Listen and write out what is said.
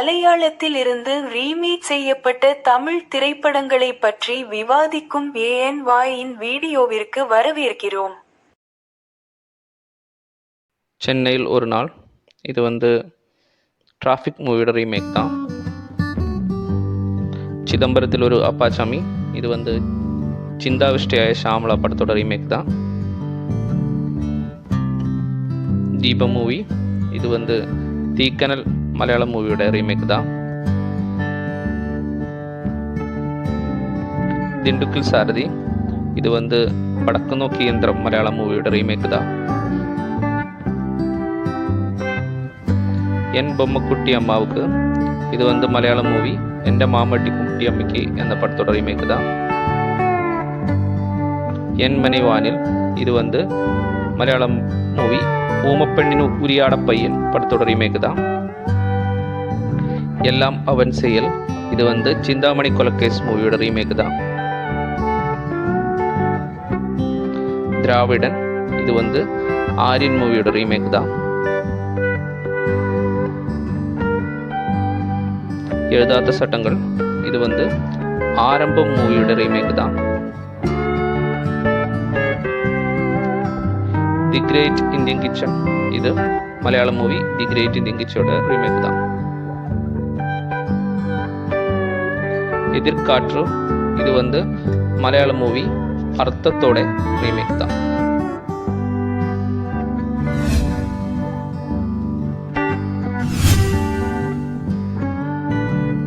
மலையாளத்தில் இருந்து ரீமேக் செய்யப்பட்ட தமிழ் திரைப்படங்களைப் பற்றி விவாதிக்கும் ANY-இன் வீடியோவிற்கு வரவேற்கிறோம். சென்னையில் ஒரு நாள். இது டிராஃபிக் மூவியோட ரீமேக் தான். சிதம்பரத்தில் ஒரு அப்பாச்சாமி. இது சிந்தாவிஷ்டியாய ஷாமலா படத்தோட ரீமேக் தான். தீப மூவி. இது தீக்கனல் மலையாள மூவியோட ரீமேக் தான். திண்டுக்கல் சாரதி. இது வடக்கு நோக்கி இயந்திரம் மலையாள மூவியோட ரீமேக் தான். என் பொம்மக்குட்டி அம்மாவுக்கு. இது மலையாள மூவி எந்த மாமட்டி குட்டி அம்மிக்கு என்ற படத்தோட ரீமேக் தான். என் மனை வானில். இது மலையாளம் மூவி ஊமப்பெண்ணின் உரியாட பையன் படத்தோட ரீமேக் தான். எல்லாம் அவன் செயல். இது சிந்தாமணி கொலக்கேஸ் மூவியோட ரீமேக் தான். திராவிடன். இது ஆரியன் மூவியோட ரீமேக் தான். எழுதாத சட்டங்கள். இது ஆரம்பம் மூவியோட ரீமேக் தான். The great Indian kitchen. இது மலையாள மூவி தி கிரேட் இந்தியன் கிச்சனோட ரீமேக் தான். எதிர்காற்று. இது மலையாள மூவி அர்த்தத்தோட ரீமேக் தான்.